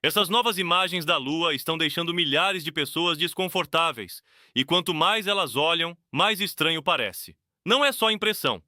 Essas novas imagens da Lua estão deixando milhares de pessoas desconfortáveis, e quanto mais elas olham, mais estranho parece. Não é só impressão,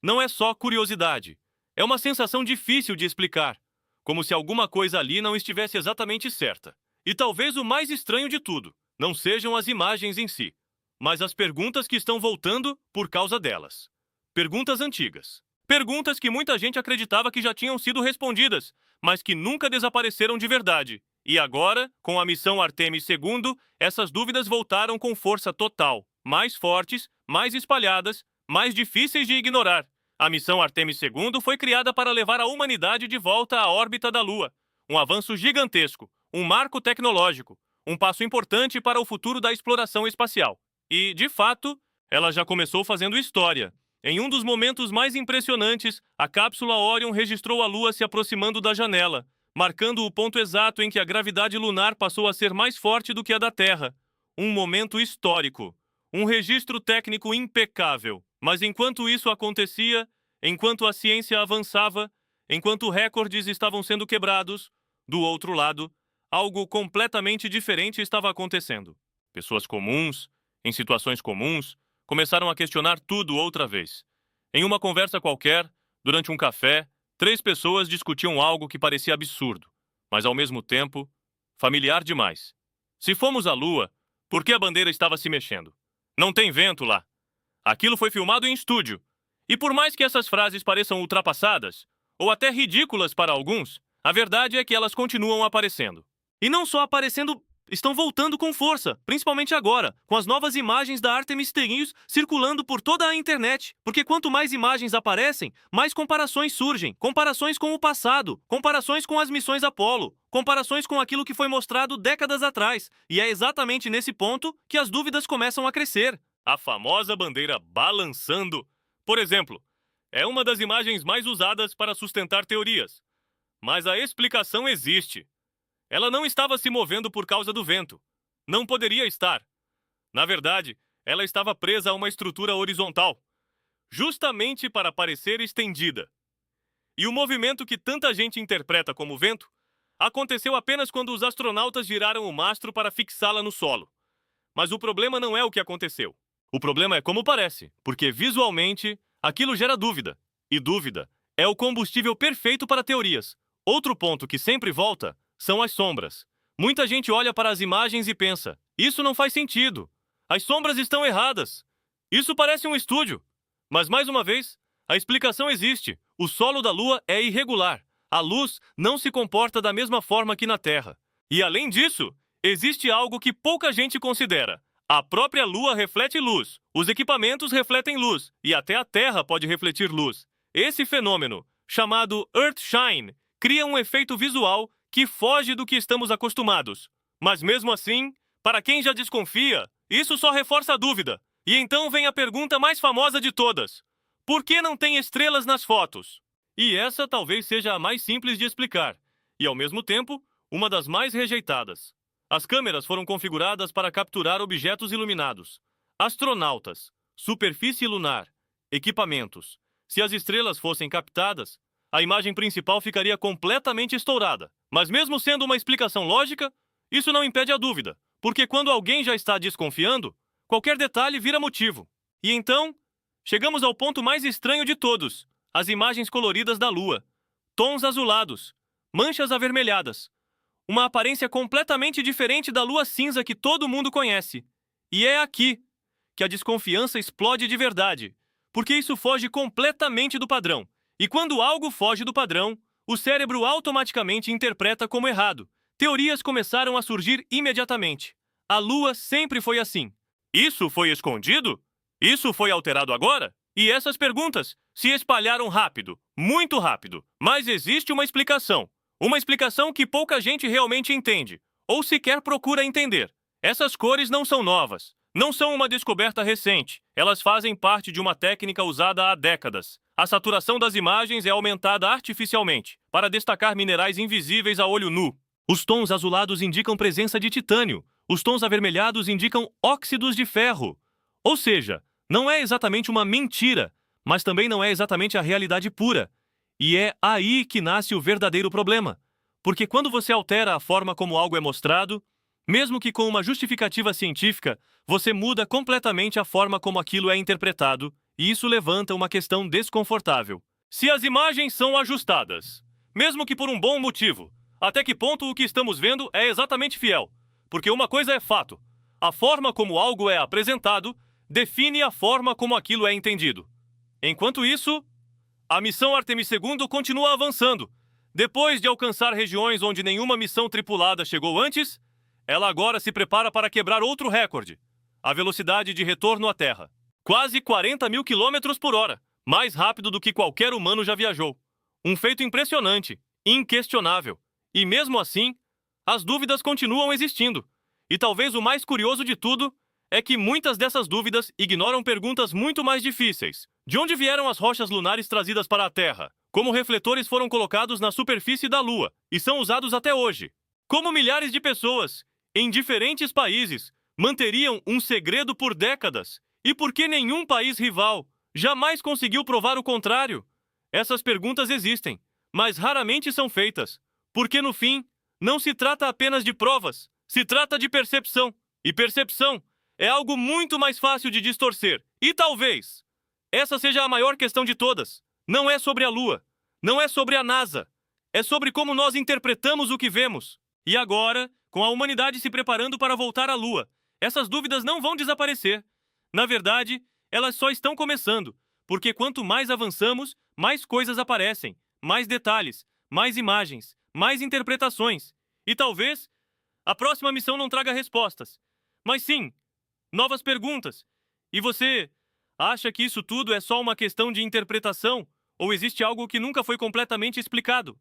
não é só curiosidade. É uma sensação difícil de explicar, como se alguma coisa ali não estivesse exatamente certa. E talvez o mais estranho de tudo não sejam as imagens em si, mas as perguntas que estão voltando por causa delas. Perguntas antigas. Perguntas que muita gente acreditava que já tinham sido respondidas, mas que nunca desapareceram de verdade. E agora, com a missão Artemis II, essas dúvidas voltaram com força total, mais fortes, mais espalhadas, mais difíceis de ignorar. A missão Artemis II foi criada para levar a humanidade de volta à órbita da Lua. Um avanço gigantesco, um marco tecnológico, um passo importante para o futuro da exploração espacial. E, de fato, ela já começou fazendo história. Em um dos momentos mais impressionantes, a cápsula Orion registrou a Lua se aproximando da janela, marcando o ponto exato em que a gravidade lunar passou a ser mais forte do que a da Terra. Um momento histórico. Um registro técnico impecável. Mas enquanto isso acontecia, enquanto a ciência avançava, enquanto recordes estavam sendo quebrados, do outro lado, algo completamente diferente estava acontecendo. Pessoas comuns, em situações comuns, começaram a questionar tudo outra vez. Em uma conversa qualquer, durante um café, 3 pessoas discutiam algo que parecia absurdo, mas ao mesmo tempo, familiar demais. Se fomos à Lua, por que a bandeira estava se mexendo? Não tem vento lá. Aquilo foi filmado em estúdio. E por mais que essas frases pareçam ultrapassadas, ou até ridículas para alguns, a verdade é que elas continuam aparecendo. E não só aparecendo, estão voltando com força, principalmente agora, com as novas imagens da Artemis III circulando por toda a internet. Porque quanto mais imagens aparecem, mais comparações surgem. Comparações com o passado, comparações com as missões Apollo, comparações com aquilo que foi mostrado décadas atrás. E é exatamente nesse ponto que as dúvidas começam a crescer. A famosa bandeira balançando, por exemplo, é uma das imagens mais usadas para sustentar teorias. Mas a explicação existe. Ela não estava se movendo por causa do vento. Não poderia estar. Na verdade, ela estava presa a uma estrutura horizontal, justamente para parecer estendida. E o movimento que tanta gente interpreta como vento aconteceu apenas quando os astronautas giraram o mastro para fixá-la no solo. Mas o problema não é o que aconteceu. O problema é como parece, porque visualmente aquilo gera dúvida. E dúvida é o combustível perfeito para teorias. Outro ponto que sempre volta são as sombras. Muita gente olha para as imagens e pensa: isso não faz sentido. As sombras estão erradas. Isso parece um estúdio. Mas mais uma vez, a explicação existe. O solo da Lua é irregular. A luz não se comporta da mesma forma que na Terra. E além disso, existe algo que pouca gente considera. A própria Lua reflete luz, os equipamentos refletem luz, e até a Terra pode refletir luz. Esse fenômeno, chamado Earthshine, cria um efeito visual que foge do que estamos acostumados. Mas mesmo assim, para quem já desconfia, isso só reforça a dúvida. E então vem a pergunta mais famosa de todas: por que não tem estrelas nas fotos? E essa talvez seja a mais simples de explicar, e ao mesmo tempo, uma das mais rejeitadas. As câmeras foram configuradas para capturar objetos iluminados. Astronautas, superfície lunar, equipamentos. Se as estrelas fossem captadas, a imagem principal ficaria completamente estourada. Mas mesmo sendo uma explicação lógica, isso não impede a dúvida, porque quando alguém já está desconfiando, qualquer detalhe vira motivo. E então, chegamos ao ponto mais estranho de todos: as imagens coloridas da Lua. Tons azulados, manchas avermelhadas. Uma aparência completamente diferente da Lua cinza que todo mundo conhece. E é aqui que a desconfiança explode de verdade, porque isso foge completamente do padrão. E quando algo foge do padrão, o cérebro automaticamente interpreta como errado. Teorias começaram a surgir imediatamente. A Lua sempre foi assim. Isso foi escondido? Isso foi alterado agora? E essas perguntas se espalharam rápido, muito rápido. Mas existe uma explicação. Uma explicação que pouca gente realmente entende, ou sequer procura entender. Essas cores não são novas, não são uma descoberta recente. Elas fazem parte de uma técnica usada há décadas. A saturação das imagens é aumentada artificialmente, para destacar minerais invisíveis a olho nu. Os tons azulados indicam presença de titânio. Os tons avermelhados indicam óxidos de ferro. Ou seja, não é exatamente uma mentira, mas também não é exatamente a realidade pura. E é aí que nasce o verdadeiro problema. Porque quando você altera a forma como algo é mostrado, mesmo que com uma justificativa científica, você muda completamente a forma como aquilo é interpretado, e isso levanta uma questão desconfortável. Se as imagens são ajustadas, mesmo que por um bom motivo, até que ponto o que estamos vendo é exatamente fiel? Porque uma coisa é fato: a forma como algo é apresentado define a forma como aquilo é entendido. Enquanto isso, a missão Artemis II continua avançando. Depois de alcançar regiões onde nenhuma missão tripulada chegou antes, ela agora se prepara para quebrar outro recorde: a velocidade de retorno à Terra. Quase 40 mil quilômetros por hora, mais rápido do que qualquer humano já viajou. Um feito impressionante, inquestionável. E mesmo assim, as dúvidas continuam existindo. E talvez o mais curioso de tudo é que muitas dessas dúvidas ignoram perguntas muito mais difíceis. De onde vieram as rochas lunares trazidas para a Terra? Como refletores foram colocados na superfície da Lua e são usados até hoje? Como milhares de pessoas, em diferentes países, manteriam um segredo por décadas? E por que nenhum país rival jamais conseguiu provar o contrário? Essas perguntas existem, mas raramente são feitas, porque no fim, não se trata apenas de provas, se trata de percepção. E percepção é algo muito mais fácil de distorcer. E talvez essa seja a maior questão de todas. Não é sobre a Lua, não é sobre a NASA, é sobre como nós interpretamos o que vemos. E agora, com a humanidade se preparando para voltar à Lua, essas dúvidas não vão desaparecer. Na verdade, elas só estão começando, porque quanto mais avançamos, mais coisas aparecem, mais detalhes, mais imagens, mais interpretações. E talvez a próxima missão não traga respostas, mas sim novas perguntas. E você acha que isso tudo é só uma questão de interpretação? Ou existe algo que nunca foi completamente explicado?